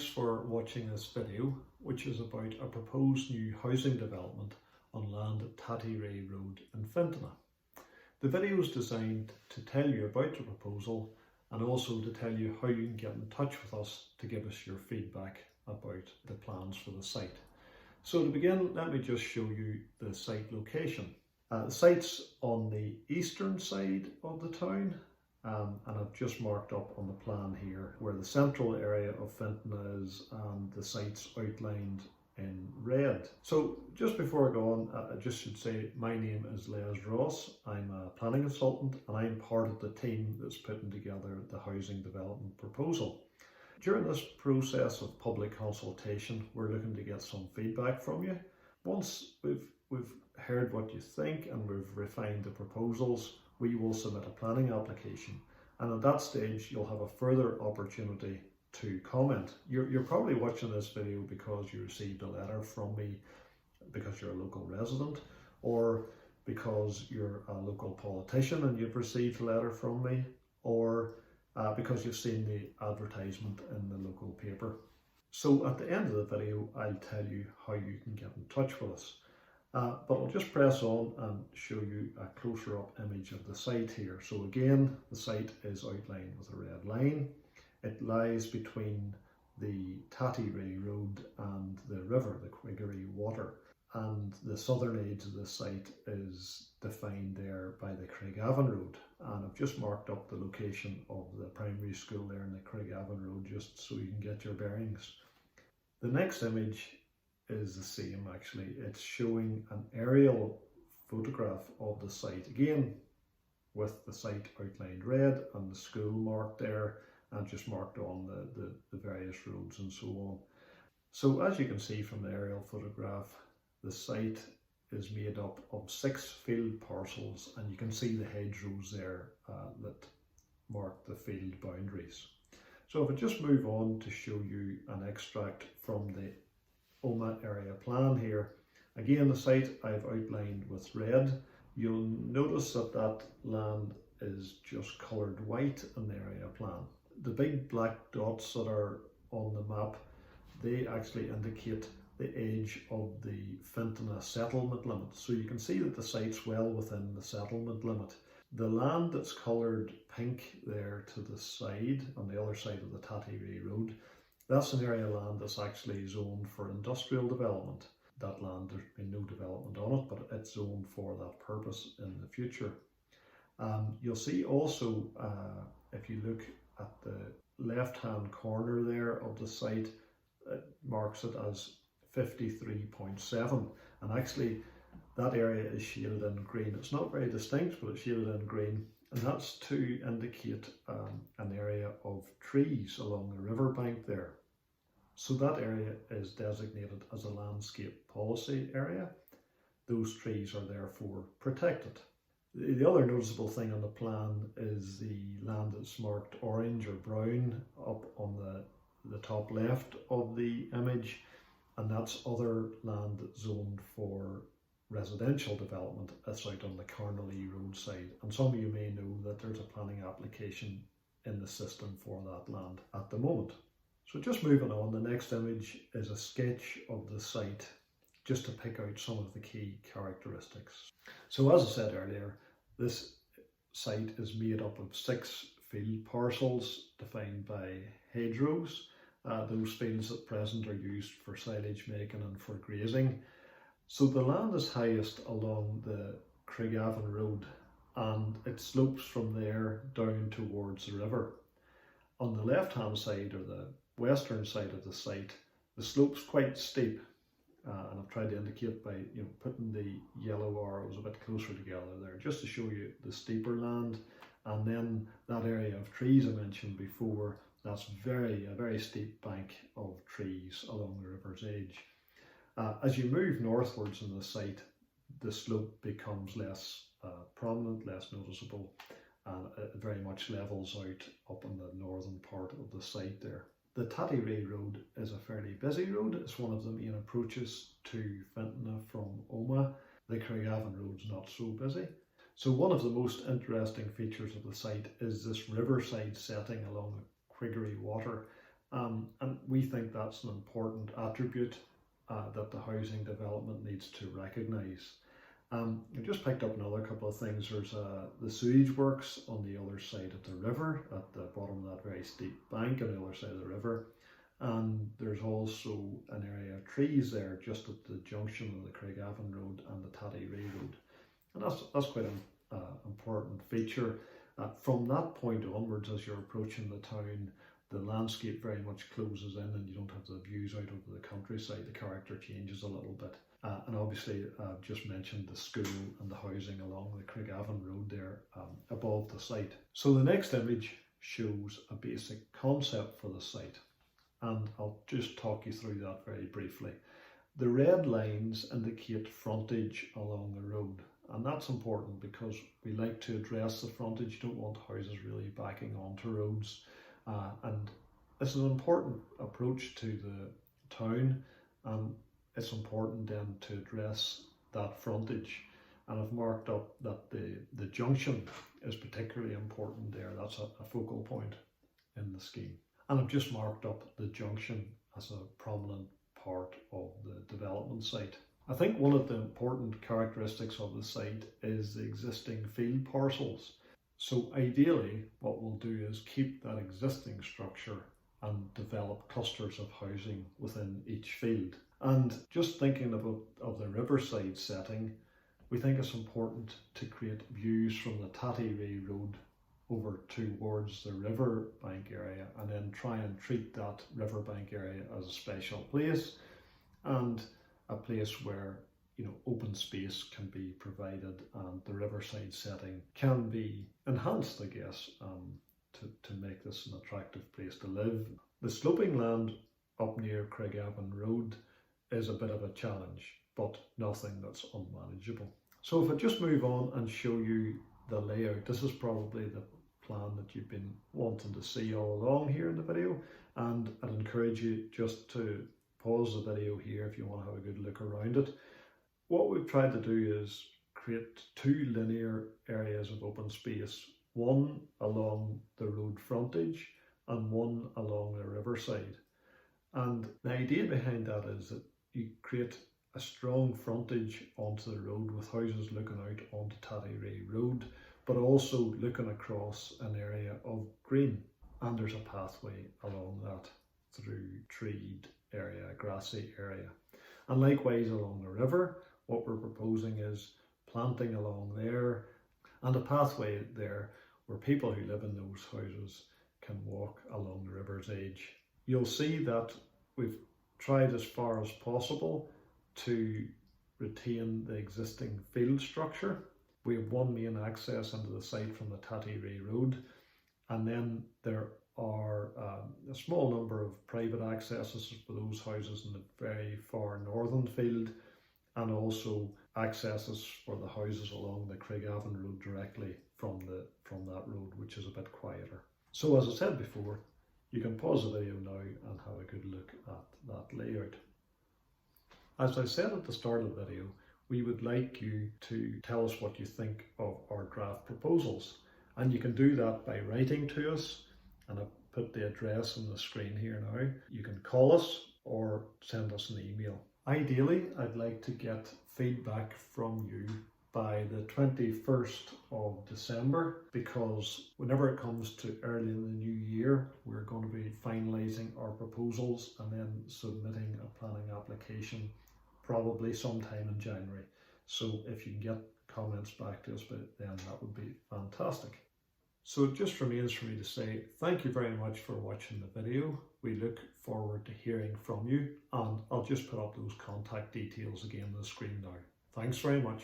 thanks for watching this video, which is about a proposed new housing development on land at Tattyreagh Road in Fintona. The video is designed to tell you about the proposal and also to tell you how you can get in touch with us to give us your feedback about the plans for the site. So to begin, let me just show you the site location. The site's on the eastern side of the town, and I've just marked up on the plan here where the central area of Fintona is and the site's outlined in red. So just before I go on, I just should say my name is Les Ross. I'm a planning consultant and I'm part of the team that's putting together the housing development proposal. During this process of public consultation, we're looking to get some feedback from you. Once we've heard what you think and we've refined the proposals, we will submit a planning application, and at that stage you'll have a further opportunity to comment. You're probably watching this video because you received a letter from me because you're a local resident, or because you're a local politician and you've received a letter from me, or because you've seen the advertisement in the local paper. So at the end of the video, I'll tell you how you can get in touch with us. But I'll just press on and show you a closer up image of the site here. So again, the site is outlined with a red line. It lies between the Tattyreagh Road and the river, the Quiggery Water. And the southern edge of the site is defined there by the Craigavon Road. And I've just marked up the location of the primary school there in the Craigavon Road, just so you can get your bearings. The next image is the same actually. It's showing an aerial photograph of the site, again with the site outlined red and the school marked there, and just marked on the various roads and so on. So as you can see from the aerial photograph, the site is made up of 6 field parcels, and you can see the hedgerows there that mark the field boundaries. So if I just move on to show you an extract from the OMA area plan here. Again, the site I've outlined with red. You'll notice that that land is just coloured white in the area plan. The big black dots that are on the map, they actually indicate the edge of the Fintona settlement limit. So you can see that the site's well within the settlement limit. The land that's coloured pink there to the side, on the other side of the Tattyreagh Road, that's an area of land that's actually zoned for industrial development. That land, there's been no development on it, but it's zoned for that purpose in the future. You'll see also, if you look at the left-hand corner there of the site, it marks it as 53.7, and actually that area is shaded in green. It's not very distinct, but it's shaded in green, and that's to indicate an area of trees along the riverbank there. So that area is designated as a landscape policy area. Those trees are therefore protected. The other noticeable thing on the plan is the land that's marked orange or brown up on the top left of the image, and that's other land that's zoned for residential development. That's out on the Carnally Road side, and some of you may know that there's a planning application in the system for that land at the moment. So just moving on, the next image is a sketch of the site, just to pick out some of the key characteristics. So as I said earlier, this site is made up of 6 field parcels defined by hedgerows. Those fields at present are used for silage making and for grazing. So the land is highest along the Craigavon Road, and it slopes from there down towards the river. On the left hand side, or the western side of the site, the slope's quite steep, and I've tried to indicate by putting the yellow arrows a bit closer together there, just to show you the steeper land. And then that area of trees I mentioned before, that's a very steep bank of trees along the river's edge. As you move northwards in the site, the slope becomes less prominent, less noticeable, and it very much levels out up in the northern part of the site there. The Tattyreagh Road is a fairly busy road. It's one of the main approaches to Fintona from OMA. The Craigavon Road's not so busy. So one of the most interesting features of the site is this riverside setting along the Quiggery Water. And we think that's an important attribute that the housing development needs to recognise. I just picked up another couple of things. There's the sewage works on the other side of the river, at the bottom of that very steep bank on the other side of the river. And there's also an area of trees there just at the junction of the Craigavon Road and the Tattyreagh Road. And that's quite an important feature. From that point onwards, as you're approaching the town, the landscape very much closes in and you don't have the views out over the countryside. The character changes a little bit. And obviously, I've just mentioned the school and the housing along the Craigavon Road there above the site. So the next image shows a basic concept for the site. And I'll just talk you through that very briefly. The red lines indicate frontage along the road. And that's important because we like to address the frontage. You don't want houses really backing onto roads. And it's an important approach to the town, and it's important then to address that frontage. And I've marked up that the junction is particularly important there. That's a focal point in the scheme. And I've just marked up the junction as a prominent part of the development site. I think one of the important characteristics of the site is the existing field parcels. So ideally, what we'll do is keep that existing structure and develop clusters of housing within each field. And just thinking of the riverside setting, we think it's important to create views from the Tattyreagh Road over towards the riverbank area, and then try and treat that riverbank area as a special place and a place where open space can be provided and the riverside setting can be enhanced, I guess, to make this an attractive place to live. The sloping land up near Craigavon Road is a bit of a challenge, but nothing that's unmanageable. So if I just move on and show you the layout, this is probably the plan that you've been wanting to see all along here in the video, and I'd encourage you just to pause the video here if you want to have a good look around it. What we've tried to do is create two linear areas of open space, one along the road frontage and one along the riverside. And the idea behind that is that you create a strong frontage onto the road with houses looking out onto Tattyreagh Road, but also looking across an area of green. And there's a pathway along that through treed area, grassy area. And likewise along the river, what we're proposing is planting along there and a pathway there where people who live in those houses can walk along the river's edge. You'll see that we've tried as far as possible to retain the existing field structure. We have one main access into the site from the Tattyreagh Road, and then there are a small number of private accesses for those houses in the very far northern field, and also accesses for the houses along the Craigavon Road directly from that road, which is a bit quieter. So as I said before, you can pause the video now and have a good look at that layout. As I said at the start of the video, we would like you to tell us what you think of our draft proposals, and you can do that by writing to us, and I've put the address on the screen here now. You can call us or send us an email. Ideally, I'd like to get feedback from you by the 21st of December, because whenever it comes to early in the new year, we're going to be finalising our proposals and then submitting a planning application probably sometime in January. So if you can get comments back to us by then, that would be fantastic. So it just remains for me to say thank you very much for watching the video. We look forward to hearing from you, and I'll just put up those contact details again on the screen now. Thanks very much.